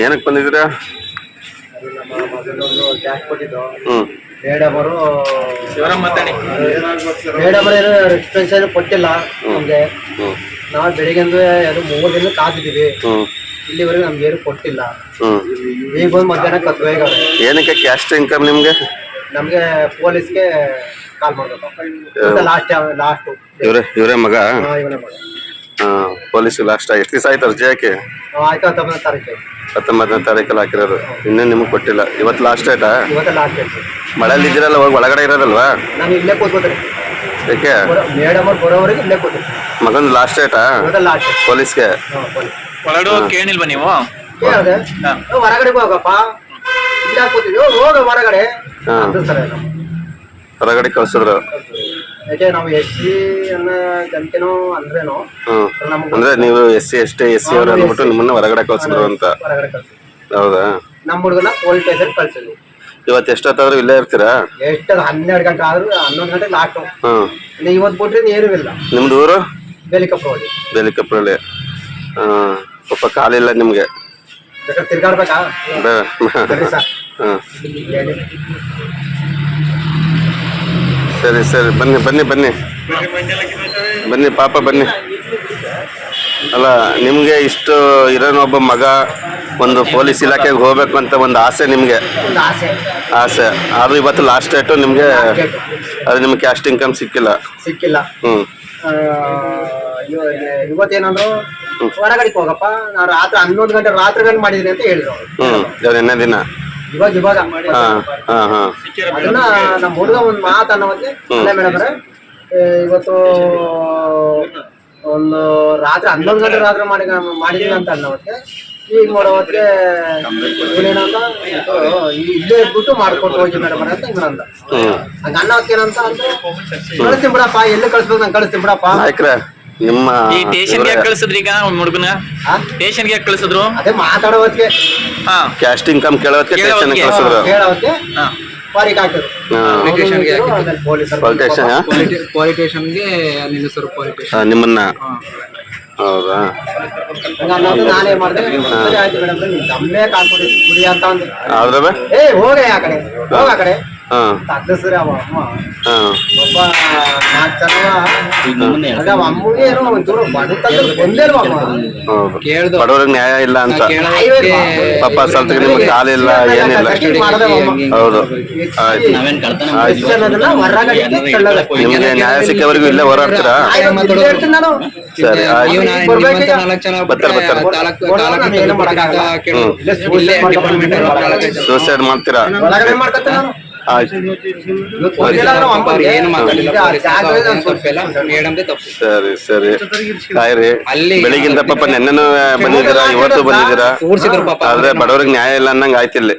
ಏನಕ್ಕೆ ಬಂದಿದ್ದೀರಾ? ಮೇಡಮರು ರೆಸ್ಪಾನ್ಸ್ ಕೊಟ್ಟಿಲ್ಲ ನಮ್ಗೆ. ನಾವು ಬೆಳಿಗ್ಗೆಂದು 3 ದಿನ ಕಾದಿದ್ದೀವಿ, ಇಲ್ಲಿವರೆಗೂ ನಮ್ಗೆ ಏನು ಕೊಟ್ಟಿಲ್ಲ. ಈಗ ಬಂದು ಮಧ್ಯಾಹ್ನ ಕತ್ವೆ. ಏನಕ್ಕೆ ಕ್ಯಾಸ್ಟ್ ಇನ್ಕಮ್ ನಿಮ್ಗೆ? ನಮ್ಗೆ ಪೊಲೀಸ್ಗೆ ಕಾಲ್ ಮಾಡ್ಬೇಕು. ಲಾಸ್ಟ್ ಇವರೇ ಮಗ? ಇವನೇ ಮಗ. ಪೊಲೀಸ್ ಲಾಸ್ಟ್ ಎಷ್ಟು ದಿವಸ ಆಯ್ತು ಅರ್ಜಿ ಹಾಕಿ? ಆಯ್ತು 19ನೇ ತಾರೀಕು. 19ನೇ ತಾರೀಕಲ್ಲಿ ಹಾಕಿರೋದು. ಇನ್ನೂ ನಿಮ್ಗೆ ಕೊಟ್ಟಿಲ್ಲ. ಇವತ್ತು ಲಾಸ್ಟ್ ಡೇಟಾ? ಇವತ್ತು ಲಾಸ್ಟ್ ಡೇಟ್. ಮಳೆಯಲ್ಲಿ ಇದ್ದೀರಲ್ಲ, ಹೋಗಿ ಒಳಗಡೆ ಇರೋದಲ್ವಾ? ನಾನು ಇಲ್ಲೇ ಕೂತ್ಕೋತೀನಿ. ಯಾಕೆ? ಮೇಡಮ್ ಅವ್ರು ಬರೋವರೆಗೆ ಇಲ್ಲೇ ಕೂತೀನಿ. ಮಗನ್ ಲಾಸ್ಟ್ ಡೇಟಾ ಪೊಲೀಸ್ಗೆ? ಒಳಗಡೆ ಹೋಗಿ ಕೇಳಿಲ್ವಾ ನೀವು? ಕೇಳಿದೆ, ಹೊರಗಡೆ ಹೋಗಪ್ಪ, ಇಲ್ಲೇ ಕೂತಿದ್ವಿ, ಹೋಗ ಹೊರಗಡೆ ಅಂತಾರೆ. ಹೊರಗಡೆ ಕಳ್ಸಿದ್ರು. ಯಾಕೆ ನಾವು SC ಅನ್ನೋ ಜನತೆನೋ ಅಂದ್ರೇನು, ಅಂದ್ರೆ ನೀವು SC ST SC ಅವ್ರು ಅಂದ್ಬಿಟ್ಟು ನಿಮ್ಮನ್ನ ಹೊರಗಡೆ ಕಳ್ಸಿದ್ರು ಅಂತ? ಹೊರಗಡೆ ಕಳ್ಸಿದ್ವಿ. ಹೌದಾ? ನಮ್ಮ ಹುಡುಗನ ಪೊಲೀಸ್ ಸ್ಟೇಷನ್ ಕಳ್ಸಿದ್ವಿ. ಇವತ್ತು ಎಷ್ಟೊತ್ತಾದ್ರೂ ಇಲ್ಲೇ ಇರ್ತೀರಾ? ಎಷ್ಟು 12 ಗಂಟೆ ಆದ್ರೂ 11 ಗಂಟೆ ಲಾಸ್ಟ್. ಇವತ್ತು ಬಿಟ್ರೆ ಏನೂ ಇಲ್ಲ. ನಿಮ್ದು ಊರು? ಬೇಲಿಕಪ್ರಹಳ್ಳಿ. ಬೇಲಿಕಪ್ರಹಳ್ಳಿ. ಪಾಪ ಕಾಲಿಲ್ಲ ನಿಮ್ಗೆ? ಬೇಕಾದ್ರೆ ತಿರ್ಗಾಡ್ಬೇಕಾ? ಸರಿ ಸರಿ, ಬನ್ನಿ ಬನ್ನಿ ಬನ್ನಿ ಬನ್ನಿ ಪಾಪ ಬನ್ನಿ. ಅಲ್ಲ, ನಿಮ್ಗೆ ಇಷ್ಟು ಇರೋನೊಬ್ಬ ಮಗ ಒಂದು ಪೊಲೀಸ್ ಇಲಾಖೆಗೆ ಹೋಗ್ಬೇಕು ಅಂತ ಒಂದು ಆಸೆ ನಿಮ್ಗೆ? ಆಸೆ. ಅದು ಇವತ್ತು ಲಾಸ್ಟ್ ಡೇಟು ನಿಮ್ಗೆ. ಅದು ನಿಮ್ಗೆ ಕ್ಯಾಸ್ಟ್ ಇನ್ಕಮ್ ಸಿಕ್ಕಿಲ್ಲ? ಇವತ್ತೇನಂದ್ರು ಹೊರಗಡೆ ಹೋಗಪ್ಪ, ನಾನು ರಾತ್ರಿ 11 ಗಂಟೆ ರಾತ್ರಿ ಗಂಟೆ ಮಾಡಿದೀನಿ ಅಂತ ಹೇಳಿದ್ರು. ನಿನ್ನೆ ದಿನ? ಇವಾಗ ಅದನ್ನ ನಮ್ಮ ಹುಡುಗ ಒಂದು ಮಾತು ಅನ್ನೋದಕ್ಕೆ, ಮೇಡಮ್ರೆ ಇವತ್ತು ಒಂದು ರಾತ್ರಿ 11 ಗಂಟೆ ರಾತ್ರಿ ಮಾಡಿದೀನಿ ಅಂತ ಅನ್ನೋದಕ್ಕೆ, ಈಗ ಮಾಡೋದಕ್ಕೆ ಇವನೇನಂತ ಇಲ್ಲೇ ಇದ್ಬಿಟ್ಟು ಮಾಡ್ಕೊಟ್ಟು ಹೋಗಿ ಮೇಡಮ್ ಅಂತ ಇವನಂದ. ಹಂಗ ಅನ್ನೋದಕ್ಕೆ ಏನಂತ ಅಂದ್ರೆ, ಕಳಿಸ್ತೀನಿ ಬಿಡಪ್ಪ, ಎಲ್ಲಿ ಕಳಿಸ್ಬೇಕು ನಂಗೆ ಕಳಿಸ್ತೀನಿ ಬಿಡಪ್ಪ. ನಿಮ್ಮ ಈ ಸ್ಟೇಷನ್ಗೆ ಕಳಿಸಿದ್ರಿ? ಈಗ ಹುಡುಗನ ಸ್ಟೇಷನ್ಗೆ ಕಳಿಸಿದ್ರು? ಅದೇ ಮಾತಾಡೋದಕ್ಕೆ, ಕ್ಯಾಸ್ಟ್ ಇನ್ಕಮ್ ಕೇಳೋದಕ್ಕೆ ಸ್ಟೇಷನ್ಗೆ ಕಳಿಸಿದ್ರು. ಕೇಳೋದಕ್ಕೆ ಪಾರಿಗೆ ಹಾಕಿದ್ರು. ನಿಮ್ಮನ್ನ? ಹೌದಾ? ನಾನೇ ಮಾಡಿದೆ. ಆಯ್ತು ಮೇಡಮ್, ತಮ್ಮೇ ಕಾಲ್ಕೊಡಿ ಗುಡಿ ಅಂತ ಅಂದೆ. ಹೋಗ ಆ ಕಡೆ, ಹೋಗ ಆ ಕಡೆ ತಗ್ಗಿಸ್ರಿ. ಅವ ಅಮ್ಮ ಒಬ್ಬ 4 ಜನ ಅಮ್ಮಗೆ ಏನೋ ಒಂಚೂರು ಬಡವ್ರಿಗೆ ನ್ಯಾಯ ಇಲ್ಲ ಅಂತ ಪಾಪ. ಸ್ವಲ್ಪ ನಿಮ್ಗೆ ಕಾಲಿಲ್ಲ, ಏನಿಲ್ಲ. ಹೌದು, ನಿಮ್ಗೆ ನ್ಯಾಯ ಸಿಕ್ಕವರೆಗೂ ಇಲ್ಲೇ ಹೋರಾಡ್ತೀರಾ? ಸರಿ, ಸೂಸೈಡ್ ಮಾಡ್ತೀರಾ? ಸರಿ ಸರಿ, ಕಾಯ್ರಿ. ಬೆಳಿಗಿಂದ ಪಾಪ ನೆನ್ನೆನೂ ಬಂದಿದ್ದೀರಾ, ಇವತ್ತು ಬಂದಿದ್ದೀರಾ, ಆದ್ರೆ ಬಡವ್ರಿಗೆ ನ್ಯಾಯ ಇಲ್ಲ ಅನ್ನಂಗ ಆಯ್ತಿಲ್ಲಿ.